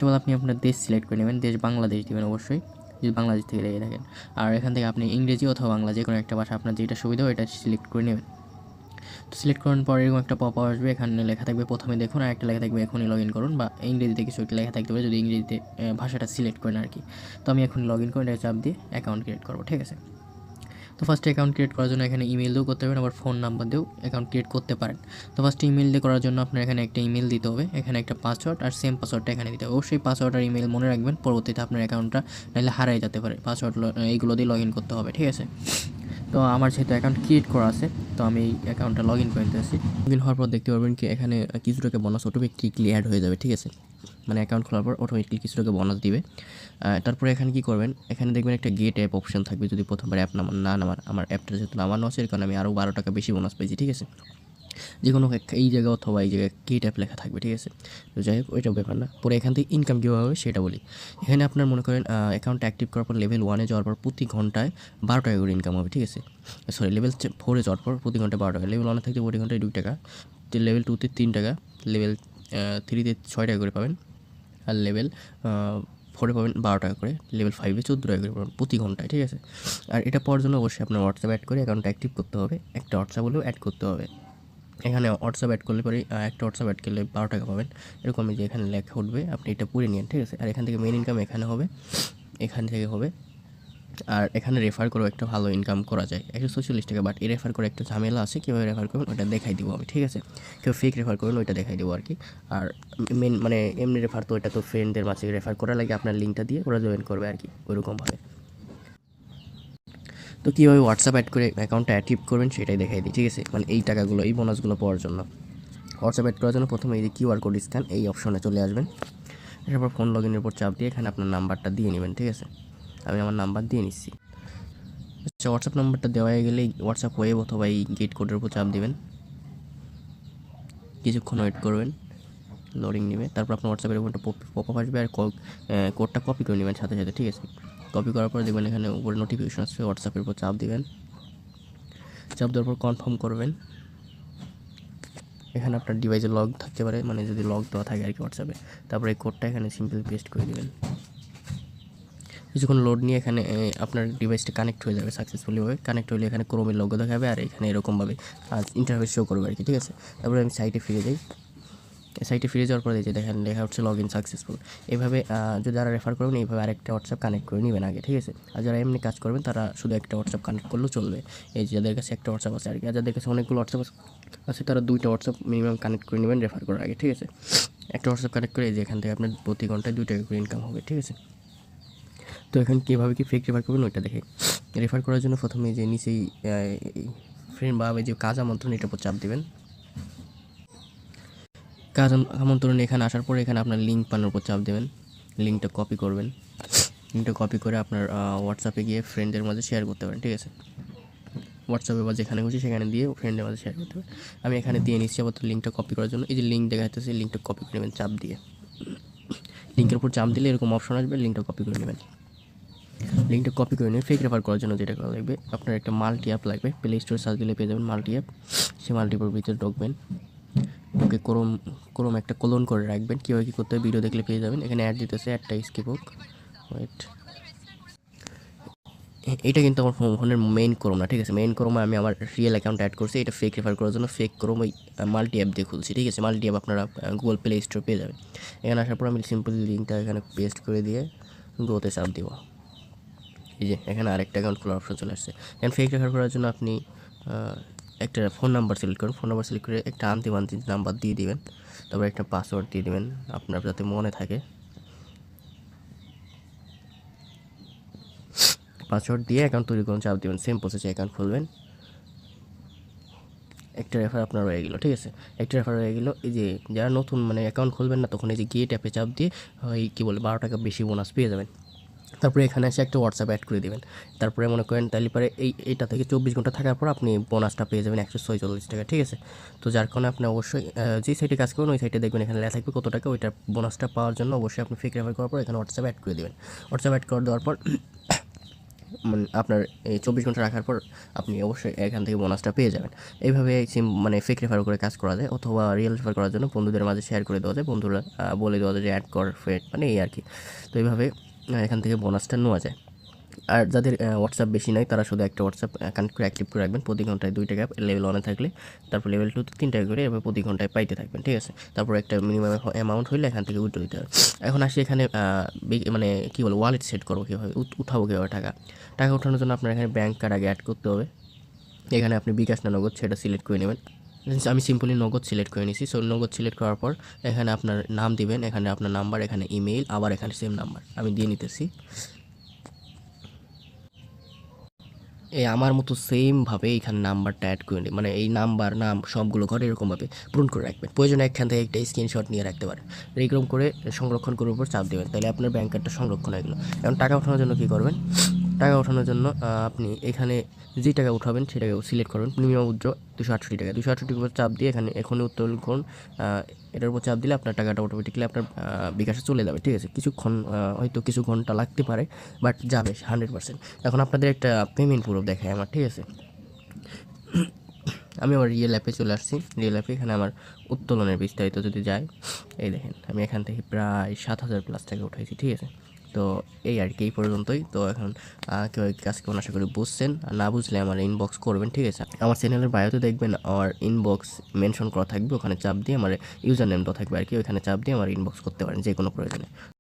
এবার আপনি আপনার দেশ সিলেক্ট করে নেবেন, দেশ বাংলাদেশ দিবেন অবশ্যই, যদি বাংলাদেশ থেকে লেগে থাকেন। আর এখান থেকে আপনি ইংরেজি অথবা বাংলা যে কোনো একটা ভাষা আপনার যেটা সুবিধা ওইটা সিলেক্ট করে নেবেন। তো সিলেক্ট করার পর এরকম একটা পপ আসবে, এখানে লেখা থাকবে প্রথমে দেখুন, আর একটা লেখা থাকবে এখনই লগ ইন করুন, বা ইংরেজিতে কিছু একটা লেখা থাকতে পারে যদি ইংরেজিতে ভাষাটা সিলেক্ট করেন আর কি। তো আমি এখন লগ ইন করে এটা চাপ দিয়ে অ্যাকাউন্ট ক্রিয়েট করবো, ঠিক আছে। তো ফার্স্টে অ্যাকাউন্ট ক্রিয়েট করার জন্য এখানে ইমেল দিয়েও করতে পারেন, আবার ফোন নাম্বার দিয়েও অ্যাকাউন্ট ক্রিয়েট করতে পারেন। তো ফার্স্টে ইমেল দিয়ে করার জন্য আপনার এখানে একটা ইমেল দিতে হবে, এখানে একটা পাসওয়ার্ড, আর সেম পাসওয়ার্ডটা এখানে দিতে হবে। অবশ্যই পাসওয়ার্ড আর ইমেল মনে রাখবেন, পরবর্তীতে আপনার অ্যাকাউন্টটা নাহলে হারাই যেতে পারে। পাসওয়ার্ড এইগুলো দিয়ে লগ ইন করতে হবে, ঠিক আছে। তো আমার যেহেতু অ্যাকাউন্ট ক্রিয়েট করা আছে, তো আমি এই অ্যাকাউন্টটা লগ ইন করে নিতেছি। লগ ইন হওয়ার পর দেখতে পারবেন কি এখানে কিছু টাকা বোনাস অটোমেটিকলি অ্যাড হয়ে যাবে, ঠিক আছে। মানে অ্যাকাউন্ট খোলার পর অটোমেটিকলি কিছু টাকা বোনাস দিবে। তারপরে এখানে কী করবেন, এখানে দেখবেন একটা গেট অ্যাপ অপশন থাকবে, যদি প্রথমবার অ্যাপ আমার অ্যাপটা যেহেতু নামানো আছে, এর কারণে আমি আরও 12 টাকা বেশি বোনাস পেয়েছি, ঠিক আছে। যে কোনো এই জায়গা অথবা এই জায়গায় গেট অ্যাপ লেখা থাকবে, ঠিক আছে। তো যাই হোক ওইটাও ব্যাপার না, পরে এখান থেকে ইনকাম কীভাবে হবে সেটা বলি। এখানে আপনার মনে করেন অ্যাকাউন্ট অ্যাক্টিভ করার পর লেভেল 1-এ যাওয়ার পর প্রতি ঘন্টায় 12 টাকা করে ইনকাম হবে, ঠিক আছে। সরি, লেভেল 4-এ যাওয়ার পর প্রতি ঘন্টায় 12 টাকা, লেভেল 1-এ থাকতে প্রতি ঘন্টায় 2 টাকা, লেভেল 2-তে 3 টাকা, লেভেল 3-তে 6 টাকা করে পাবেন, আর লেভেল 4-এ পাবেন 12 টাকা করে, লেভেল 5-এ 14 টাকা করে পাবেন প্রতি ঘন্টায়, ঠিক আছে। আর এটা পাওয়ার জন্য অবশ্যই আপনার হোয়াটসঅ্যাপ অ্যাড করে অ্যাকাউন্ট অ্যাক্টিভ করতে হবে, একটা হোয়াটসঅ্যাপ হলেও অ্যাড করতে হবে। এখানে হোয়াটসঅ্যাপ অ্যাড করলে পরে একটা হোয়াটসঅ্যাপ অ্যাড করলে 12 টাকা পাবেন, এরকমই যে এখানে লেখা উঠবে, আপনি এটা পড়ে নিন, ঠিক আছে। আর এখান থেকে মেন ইনকাম এখানে হবে, এখান থেকে হবে। আর এখানে রেফার করেও একটা ভালো ইনকাম করা যায় 146 টাকা, বাট এই রেফার করে একটা ঝামেলা আছে, কীভাবে রেফার করবেন ওটা দেখাই দিব আমি, ঠিক আছে। কেউ ফেক রেফার করবেন ওইটা দেখাই দেবো আর কি। আর মেন মানে এমনি রেফার তো ওইটা তো ফ্রেন্ডদের মাঝে রেফার করা লাগে, আপনার লিঙ্কটা দিয়ে ওরা জয়েন করবে আর কি, ওইরকমভাবে। তো কীভাবে হোয়াটসঅ্যাপ অ্যাড করে অ্যাকাউন্টটা অ্যাক্টিভ করবেন সেটাই দেখাই দিই, ঠিক আছে। মানে এই টাকাগুলো, এই বোনাসগুলো পাওয়ার জন্য হোয়াটসঅ্যাপ অ্যাড করার জন্য প্রথমে এই যে কিউআর কোড স্ক্যান, এই অপশনে চলে আসবেন। এরপর ফোন লগ ইনের উপর চাপ দিয়ে এখানে আপনার নাম্বারটা দিয়ে নেবেন, ঠিক আছে। আমি আমার নাম্বার দিয়ে নিচ্ছি। আচ্ছা, হোয়াটসঅ্যাপ নাম্বারটা দেওয়া হয়ে গেলে হোয়াটসঅ্যাপ ওয়েব অথবা এই গেট কোডের উপর চাপ দেবেন, কিছুক্ষণ ওয়েট করবেন, লোডিং নেবে। তারপর আপনার হোয়াটসঅ্যাপের উপর একটা পপ আপ আসবে, আর কোডটা কপি করে নেবেন সাথে সাথে, ঠিক আছে। কপি করার পর দেখবেন এখানে উপরে নোটিফিকেশন আসছে, হোয়াটসঅ্যাপের উপর চাপ দেবেন, চাপ দেওয়ার পর কনফার্ম করবেন। এখানে আপনার ডিভাইসে লগ থাকতে পারে, মানে যদি লগ দেওয়া থাকে আর কি হোয়াটসঅ্যাপে। তারপরে এই কোডটা এখানে সিম্পল পেস্ট করে দেবেন। কিছুক্ষণ লোড নিয়ে এখানে আপনার ডিভাইসটা কানেক্ট হয়ে যাবে সাকসেসফুলিভাবে। কানেক্ট হলে এখানে ক্রোমের লোগো দেখাবে, আর এখানে এরকমভাবে ইন্টারফেস শো করবে আর কি, ঠিক আছে। তারপরে আমি সাইটে ফিরে যাই। সাইটে ফিরে যাওয়ার পরে যে দেখেন লেখা হচ্ছে লগ ইন সাকসেসফুল। এইভাবে যদি যারা রেফার করবেন এইভাবে আরেকটা হোয়াটসঅ্যাপ কানেক্ট করে নেবেন আগে, ঠিক আছে। আর যারা এমনি কাজ করবেন তারা শুধু একটা হোয়াটসঅ্যাপ কানেক্ট করলেও চলবে। এই যে যাদের কাছে একটা হোয়াটসঅ্যাপ আছে আর কি, আর যাদের কাছে অনেকগুলো হোয়াটসঅ্যাপ আছে তারা 2টা হোয়াটসঅ্যাপ মিনিমাম কানেক্ট করে নেবেন রেফার করার আগে, ঠিক আছে। একটা হোয়াটসঅ্যাপ কানেক্ট করে এই যে এখান থেকে আপনার প্রতি ঘন্টায় 2 টাকা করে ইনকাম হবে, ঠিক আছে। তো এখন কীভাবে কি ফেক রেফার করবেন ওইটা দেখে। রেফার করার জন্য প্রথমে যে নিচেই ফ্রেন্ড বা যে কাজ আমন্ত্রণ এটার উপর চাপ দেবেন। কাজ আমন্ত্রণ এখানে আসার পরে এখানে আপনার লিঙ্ক পানোর উপর চাপ দেবেন, লিঙ্কটা কপি করবেন। লিঙ্কটা কপি করে আপনার হোয়াটসঅ্যাপে গিয়ে ফ্রেন্ডদের মাঝে শেয়ার করতে পারেন, ঠিক আছে। হোয়াটসঅ্যাপে বা যেখানে খুশি সেখানে দিয়ে ফ্রেন্ডের মাঝে শেয়ার করতে পারেন। আমি এখানে দিয়ে নিচ্ছি আপাতত লিঙ্কটা কপি করার জন্য। এই যে লিঙ্ক দেখা যাচ্ছে, লিঙ্কটা কপি করে নেবেন চাপ দিয়ে। লিঙ্কের উপর চাপ দিলে এরকম অপশন আসবে, লিঙ্কটা কপি করে নেবেন। লিঙ্কটা কপি করে নিয়ে ফেক রেফার করার জন্য যেটা করা লাগবে, আপনার একটা মাল্টি অ্যাপ লাগবে। প্লে স্টোরে সার্চ দিলে পেয়ে যাবেন মাল্টি অ্যাপ। সেই মাল্টি অ্যাপের ভিতরে ঢুকবেন, ঢুকে ক্রোম একটা কোলন করে রাখবেন। কীভাবে কী করতে হবে ভিডিও দেখলে পেয়ে যাবেন। এখানে অ্যাড দিতেছে, অ্যাডটা স্কিপ হোক, ওয়েট। এটা কিন্তু আমার ফোনের মেইন ক্রোম না, ঠিক আছে। মেইন ক্রোমে আমি আমার রিয়েল অ্যাকাউন্ট অ্যাড করছি, এটা ফেক রেফার করার জন্য ফেক ক্রোম ওই মাল্টি অ্যাপ দিয়ে খুলছি, ঠিক আছে। মাল্টি অ্যাপ আপনারা গুগল প্লে স্টোর পেয়ে যাবেন। এখানে আসার পর আমি সিম্পল লিঙ্কটা এখানে পেস্ট করে দিয়ে গোতে চাপ দিব। এই যে এখানে আরেকটা অ্যাকাউন্ট খোলার অপশন চলে আসছে। এখানে ফেক রেফার করার জন্য আপনি একটা ফোন নাম্বার সিলেক্ট করুন। ফোন নাম্বার সিলেক্ট করে একটা আনতিম নাম্বার দিয়ে দিবেন, তারপর একটা পাসওয়ার্ড দিয়ে দিবেন আপনার যাতে মনে থাকে। পাসওয়ার্ড দিয়ে অ্যাকাউন্ট তৈরি করুন, চাপ দেবেন, সেম প্রসেসে অ্যাকাউন্ট খুলবেন। একটা রেফার আপনার হয়ে গেলো, ঠিক আছে। একটা রেফার হয়ে গেলো। এই যে যারা নতুন মানে অ্যাকাউন্ট খুলবেন না, তখন এই যে গেট অ্যাপে চাপ দিয়ে ওই কী বলে 12 টাকা বেশি বোনাস পেয়ে যাবেন। তারপরে এখানে এসে একটা হোয়াটসঅ্যাপ অ্যাড করে দেবেন। তারপরে মনে করেন তাহলে পরে এইটা থেকে 24 ঘন্টা থাকার পর আপনি বোনাসটা পেয়ে যাবেন 146 টাকা, ঠিক আছে। তো যার কারণে আপনি অবশ্যই যে সাইটে কাজ করবেন ওই সাইটে দেখবেন এখানে লেখা থাকবে কত টাকা। ওইটা বোনাসটা পাওয়ার জন্য অবশ্যই আপনি ফেক রেফার করার পর এখানে হোয়াটসঅ্যাপ অ্যাড করে দেবেন। হোয়াটসঅ্যাপ অ্যাড করে দেওয়ার পর মানে আপনার এই 24 ঘন্টা রাখার পর আপনি অবশ্যই এখান থেকে বোনাসটা পেয়ে যাবেন। এইভাবে মানে ফেক রেফার করে কাজ করা যায়, অথবা রিয়েল রেফার করার জন্য বন্ধুদের মাঝে শেয়ার করে দেওয়া যায়, বন্ধুরা বলে দেওয়া যায় যে অ্যাড কর ফ্রেন্ড, মানে এই আর কি। তো এইভাবে এখান থেকে বোনাসটা নেওয়া যায়। আর যাদের হোয়াটসঅ্যাপ বেশি নাই তারা শুধু একটা হোয়াটসঅ্যাপ কানেক্ট করে অ্যাক্টিভ করে রাখবেন, প্রতি ঘন্টায় 2 টাকা লেভেল 1-এ থাকলে, তারপর লেভেল 2-তে 3 টাকা করে, এভাবে প্রতি ঘন্টায় পাইতে থাকবেন, ঠিক আছে। তারপর একটা মিনিমাম অ্যামাউন্ট হইলে এখান থেকে উইথড্র দিতে হবে। এখন আসি এখানে মানে কী বলবো, ওয়ালেট সেট করবো কীভাবে, উঠাবো কীভাবে টাকা। টাকা ওঠানোর জন্য আপনার এখানে ব্যাঙ্ক কার্ড আগে অ্যাড করতে হবে। এখানে আপনি বিকাশ না নগদ সেটা সিলেক্ট করে নেবেন। আমি সিম্পলি নগদ সিলেক্ট করে নিয়েছি। সো নগদ সিলেক্ট করার পর এখানে আপনার নাম দিবেন, এখানে আপনার নাম্বার, এখানে ইমেইল, আবার এখানে সেম নাম্বার আমি দিয়ে নিতেছি। এই আমার মতো সেমভাবে এখানে নাম্বারটা অ্যাড করে নিই, মানে এই নাম্বার নাম সবগুলো ঘরে এরকমভাবে পূরণ করে রাখবেন। প্রয়োজনে এখান থেকে একটা স্ক্রিনশট নিয়ে রাখতে পারেন। এইরকম করে সংরক্ষণ করার উপর চাপ দেবেন, তাহলে আপনার ব্যাঙ্ক কার্ডটা সংরক্ষণ হয়ে গেলো। এখন টাকা ওঠানোর জন্য কী করবেন, টাকা ওঠানোর জন্য আপনি এখানে যে টাকা উঠাবেন সেটাকে সিলেক্ট করবেন। মিনিমাম উইথড্র 268 টাকা, 268 উপর চাপ দিয়ে এখানে এখনই উত্তোলন করুন। এটার উপর চাপ দিলে আপনার টাকাটা অটোমেটিক্যালি আপনার বিকাশে চলে যাবে, ঠিক আছে। কিছুক্ষণ হয়তো কিছু ঘন্টা লাগতে পারে, বাট যাবে 100%। এখন আপনাদের একটা পেমেন্ট প্রুফ দেখায় আমার, ঠিক আছে। আমি আমার রিয়েল অ্যাপে চলে আসছি। রিয়েল অ্যাপে এখানে আমার উত্তোলনের বিস্তারিত যদি যায়, এই দেখেন আমি এখান থেকে প্রায় 7,000+ টাকা উঠাইছি, ঠিক আছে। তো এই আর কি, এই পর্যন্তই। তো এখন কেউ কাজ কেমন আশা করি বুঝছেন, আর না বুঝলে আমার ইনবক্স করবেন, ঠিক আছে। আমার চ্যানেলের বায়োতে দেখবেন আমার ইনবক্স মেনশন করা থাকবে, ওখানে চাপ দিয়ে আমার ইউজার নেমটা থাকবে আর কি, ওইখানে চাপ দিয়ে আমার ইনবক্স করতে পারেন যে কোনো প্রয়োজনে।